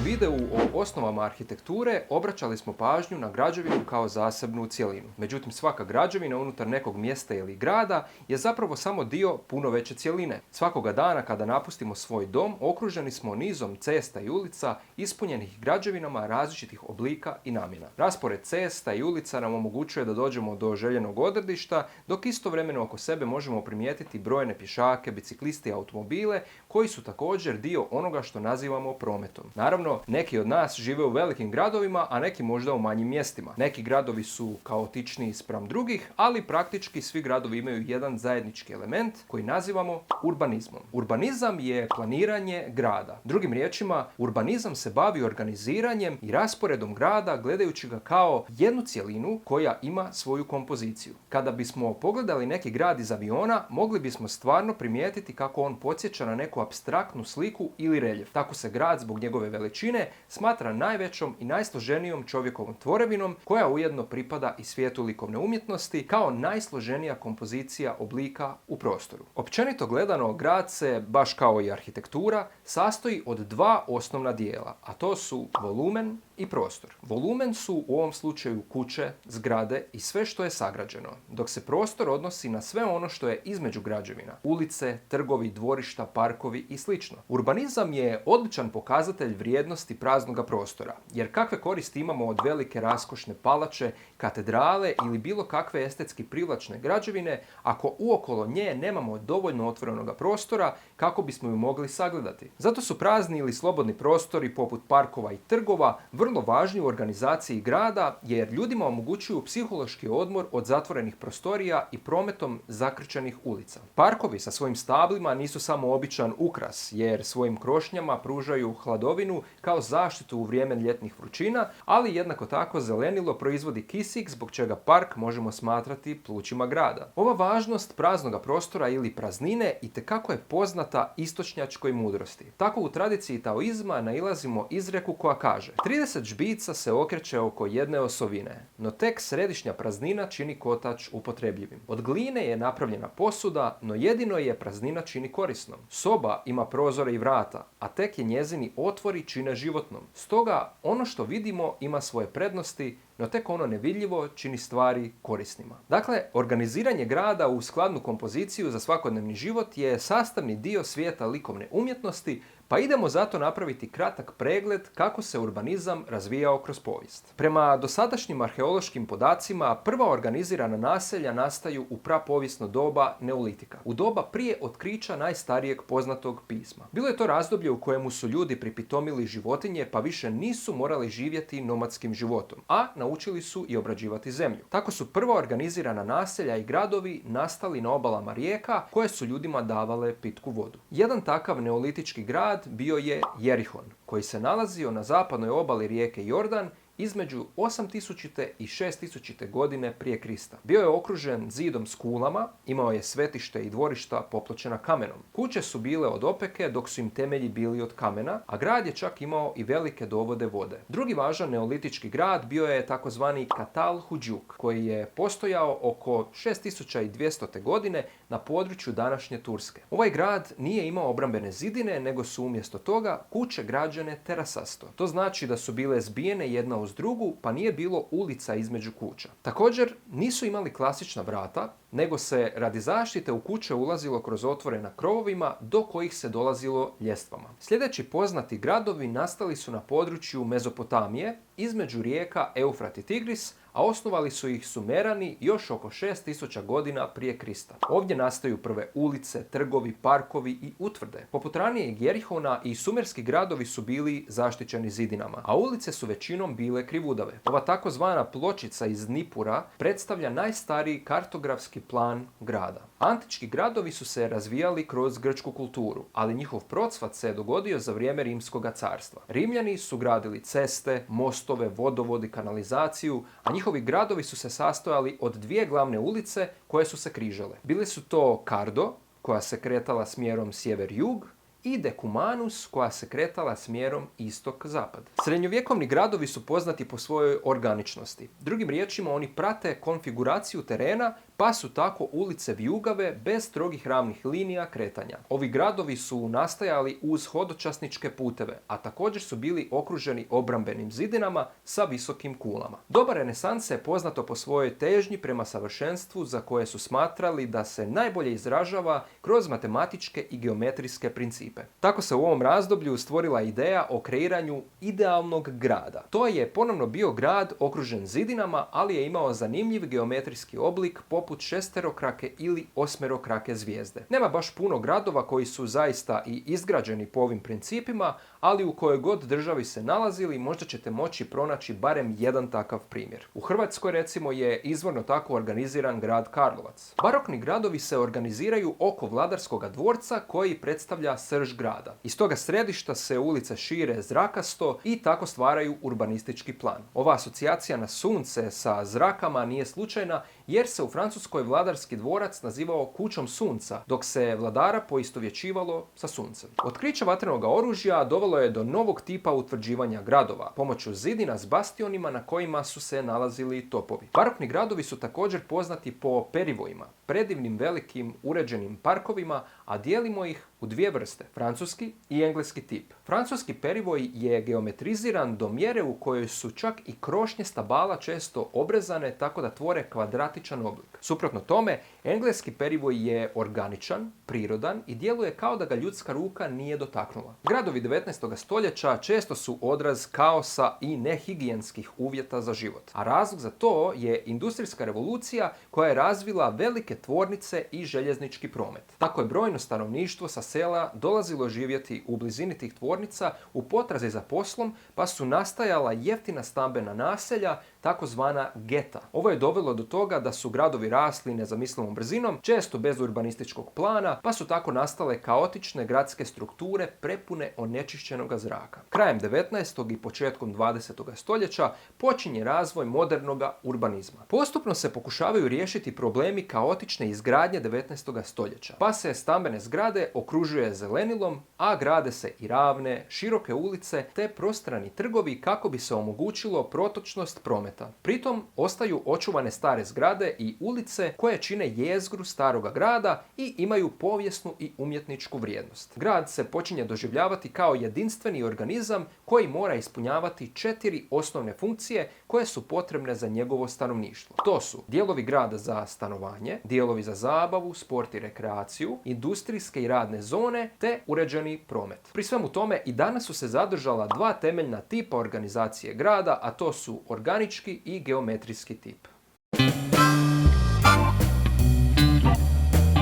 videu o osnovama arhitekture obraćali smo pažnju na građevinu kao zasebnu cjelinu. Međutim, svaka građevina unutar nekog mjesta ili grada je zapravo samo dio puno veće cjeline. Svakoga dana kada napustimo svoj dom, okruženi smo nizom cesta i ulica ispunjenih građevinama različitih oblika i namjena. Raspored cesta i ulica nam omogućuje da dođemo do željenog odredišta, dok istovremeno oko sebe možemo primijetiti brojne pješake, bicikliste i automobile koji su također dio onoga što nazivamo prometom. Naravno, neki od nas žive u velikim gradovima, a neki možda u manjim mjestima. Neki gradovi su kaotičniji spram drugih, ali praktički svi gradovi imaju jedan zajednički element koji nazivamo urbanizmom. Urbanizam je planiranje grada. Drugim riječima, urbanizam se bavi organiziranjem i rasporedom grada gledajući ga kao jednu cjelinu koja ima svoju kompoziciju. Kada bismo pogledali neki grad iz aviona, mogli bismo stvarno primijetiti kako on podsjeća na neku apstraktnu sliku ili reljef. Tako se grad zbog njegove veličine smatra najvećom i najsloženijom čovjekovom tvorevinom koja ujedno pripada i svijetu likovne umjetnosti kao najsloženija kompozicija oblika u prostoru. Općenito gledano, grad se, baš kao i arhitektura, sastoji od dva osnovna dijela, a to su volumen i prostor. Volumen su u ovom slučaju kuće, zgrade i sve što je sagrađeno, dok se prostor odnosi na sve ono što je između građevina, ulice, trgovi, dvorišta, parkovi i sl. Urbanizam je odličan pokazatelj vrijednosti praznoga prostora, jer kakve koristi imamo od velike raskošne palače, katedrale ili bilo kakve estetski privlačne građevine ako uokolo nje nemamo dovoljno otvorenoga prostora kako bismo ju mogli sagledati. Zato su prazni ili slobodni prostori poput parkova i trgova vrlo važni u organizaciji grada jer ljudima omogućuju psihološki odmor od zatvorenih prostorija i prometom zakrčenih ulica. Parkovi sa svojim stablima nisu samo običan ukras jer svojim krošnjama pružaju hladovinu kao zaštitu u vrijeme ljetnih vrućina, ali jednako tako zelenilo proizvodi kisik zbog čega park možemo smatrati plućima grada. Ova važnost praznoga prostora ili praznine itekako je poznata istočnjačkoj mudrosti. Tako u tradiciji taoizma nailazimo izreku koja kaže: 30 žbica se okreće oko jedne osovine, no tek središnja praznina čini kotač upotrebljivim. Od gline je napravljena posuda, no jedino je praznina čini korisnom. Soba ima prozore i vrata, a tek je njezini otvori čine životnom. Stoga ono što vidimo ima svoje prednosti, no tek ono nevidljivo čini stvari korisnima. Dakle, organiziranje grada u skladnu kompoziciju za svakodnevni život je sastavni dio svijeta likovne umjetnosti, pa idemo zato napraviti kratak pregled kako se urbanizam razvijao kroz povijest. Prema dosadašnjim arheološkim podacima, prva organizirana naselja nastaju u prapovijesno doba Neolitika, u doba prije otkrića najstarijeg poznatog pisma. Bilo je to razdoblje u kojemu su ljudi pripitomili životinje pa više nisu morali živjeti nomadskim životom, a naučili su i obrađivati zemlju. Tako su prva organizirana naselja i gradovi nastali na obalama rijeka koje su ljudima davale pitku vodu. Jedan takav neolitički grad bio je Jerihon, koji se nalazio na zapadnoj obali rijeke Jordan između 8000. i 6000. godine prije Krista. Bio je okružen zidom s kulama, imao je svetište i dvorišta popločena kamenom. Kuće su bile od opeke dok su im temelji bili od kamena, a grad je čak imao i velike dovode vode. Drugi važan neolitički grad bio je takozvani Katal Huđuk, koji je postojao oko 6200. godine na području današnje Turske. Ovaj grad nije imao obrambene zidine, nego su umjesto toga kuće građene terasasto. To znači da su bile zbijene jedna uz drugu, pa nije bilo ulica između kuća. Također, nisu imali klasična vrata, nego se radi zaštite u kuće ulazilo kroz otvore na krovovima do kojih se dolazilo ljestvama. Sljedeći poznati gradovi nastali su na području Mezopotamije, između rijeka Eufrat i Tigris, a osnovali su ih Sumerani još oko 6000 godina prije Krista. Ovdje nastaju prve ulice, trgovi, parkovi i utvrde. Poput ranijeg Jerihona i sumerski gradovi su bili zaštićeni zidinama, a ulice su većinom bile krivudave. Ova takozvana pločica iz Nipura predstavlja najstariji kartografski plan grada. Antički gradovi su se razvijali kroz grčku kulturu, ali njihov procvat se dogodio za vrijeme Rimskog carstva. Rimljani su gradili ceste, mostove, vodovod i kanalizaciju, a njihovi gradovi su se sastojali od dvije glavne ulice koje su se križale. Bili su to Cardo, koja se kretala smjerom sjever-jug, i Decumanus, koja se kretala smjerom istok-zapad. Srednjovjekovni gradovi su poznati po svojoj organičnosti. Drugim riječima, oni prate konfiguraciju terena, pa pa su tako ulice vijugave bez strogih ravnih linija kretanja. Ovi gradovi su nastajali uz hodočasničke puteve, a također su bili okruženi obrambenim zidinama sa visokim kulama. Doba renesanse je poznato po svojoj težnji prema savršenstvu za koje su smatrali da se najbolje izražava kroz matematičke i geometrijske principe. Tako se u ovom razdoblju stvorila ideja o kreiranju idealnog grada. To je ponovno bio grad okružen zidinama, ali je imao zanimljiv geometrijski oblik poput šesterokrake ili osmerokrake zvijezde. Nema baš puno gradova koji su zaista i izgrađeni po ovim principima, ali u kojoj god državi se nalazili možda ćete moći pronaći barem jedan takav primjer. U Hrvatskoj recimo je izvorno tako organiziran grad Karlovac. Barokni gradovi se organiziraju oko vladarskog dvorca koji predstavlja srž grada. Iz toga središta se ulice šire zrakasto i tako stvaraju urbanistički plan. Ova asocijacija na sunce sa zrakama nije slučajna jer se u Francuskoj vladarski dvorac nazivao kućom sunca, dok se vladara poistovjećivalo sa suncem. Otkriće vatrenog oružja dovelo je do novog tipa utvrđivanja gradova, pomoću zidina s bastionima na kojima su se nalazili topovi. Barokni gradovi su također poznati po perivojima, predivnim velikim uređenim parkovima, a dijelimo ih u dvije vrste, francuski i engleski tip. Francuski perivoj je geometriziran do mjere u kojoj su čak i krošnje stabala često obrezane tako da tvore kvadratičan oblik. Suprotno tome, engleski perivoj je organičan, prirodan i djeluje kao da ga ljudska ruka nije dotaknula. Gradovi 19. stoljeća često su odraz kaosa i nehigijenskih uvjeta za život. A razlog za to je industrijska revolucija koja je razvila velike tvornice i željeznički promet. Tako je brojno stanovništvo sa sela dolazilo živjeti u blizini tih tvornica u potrazi za poslom, pa su nastajala jeftina stambena naselja, takozvana geta. Ovo je dovelo do toga da su gradovi rasli nezamislivom brzinom, često bez urbanističkog plana, pa su tako nastale kaotične gradske strukture prepune onečišćenog zraka. Krajem 19. i početkom 20. stoljeća počinje razvoj modernog urbanizma. Postupno se pokušavaju riješiti problemi kaotične izgradnje 19. stoljeća, pa se stambene zgrade okružuje zelenilom, a grade se i ravne, široke ulice te prostrani trgovi kako bi se omogućilo protočnost prometa. Pritom ostaju očuvane stare zgrade i ulice koje čine jezgru staroga grada i imaju povijesnu i umjetničku vrijednost. Grad se počinje doživljavati kao jedinstveni organizam koji mora ispunjavati 4 osnovne funkcije koje su potrebne za njegovo stanovništvo. To su dijelovi grada za stanovanje, dijelovi za zabavu, sport i rekreaciju, industrijske i radne zone te uređeni promet. Pri svemu tome i danas su se zadržala dva temeljna tipa organizacije grada, a to su organički i geometrijski tip.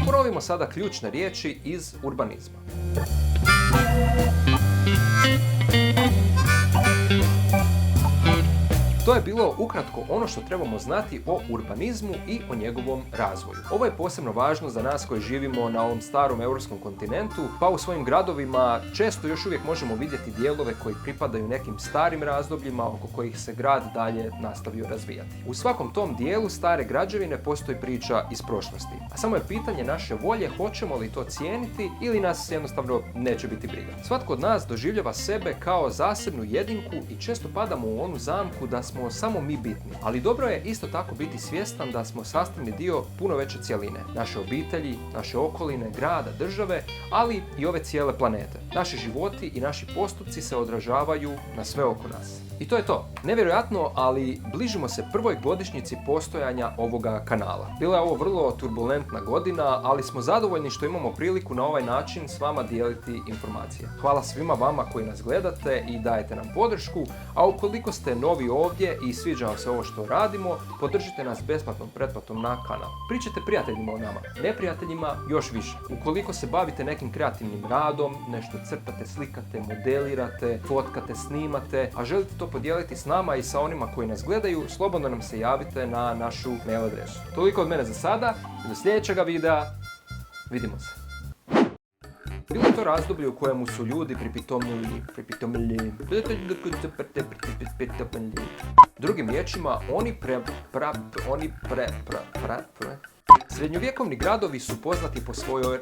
Ponovimo sada ključne riječi iz urbanizma. To je bilo ukratko ono što trebamo znati o urbanizmu i o njegovom razvoju. Ovo je posebno važno za nas koji živimo na ovom starom europskom kontinentu, pa u svojim gradovima često još uvijek možemo vidjeti dijelove koji pripadaju nekim starim razdobljima oko kojih se grad dalje nastavio razvijati. U svakom tom dijelu stare građevine postoji priča iz prošlosti, a samo je pitanje naše volje hoćemo li to cijeniti ili nas jednostavno neće biti briga. Svatko od nas doživljava sebe kao zasebnu jedinku i često padamo u onu zamku da smo samo mi bitni. Ali dobro je isto tako biti svjestan da smo sastavni dio puno veće cjeline. Naše obitelji, naše okoline, grada, države, ali i ove cijele planete. Naši životi i naši postupci se odražavaju na sve oko nas. I to je to. Nevjerojatno, ali bližimo se prvoj godišnjici postojanja ovoga kanala. Bila je ovo vrlo turbulentna godina, ali smo zadovoljni što imamo priliku na ovaj način s vama dijeliti informacije. Hvala svima vama koji nas gledate i dajete nam podršku, a ukoliko ste novi ovdje i sviđa vam se ovo što radimo, podržite nas besplatnom pretplatom na kanal. Pričajte prijateljima o nama, neprijateljima još više. Ukoliko se bavite nekim kreativnim radom, nešto crtate, slikate, modelirate, fotkate, snimate, a želite to podijeliti s nama i sa onima koji nas gledaju, slobodno nam se javite na našu mail adresu. Toliko od mene za sada i do sljedećega videa. Vidimo se. Bilo je to razdoblje u kojemu su ljudi pripitomili. Drugim riječima, srednjovjekovni gradovi su poznati po svojoj...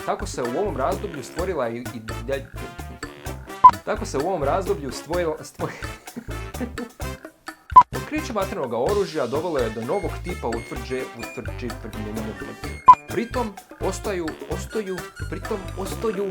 Tako se u ovom razdoblju stvorila i... Tako se u ovom razdoblju Otkriće vatrenog oružja dovelo je do novog tipa pritom ostaju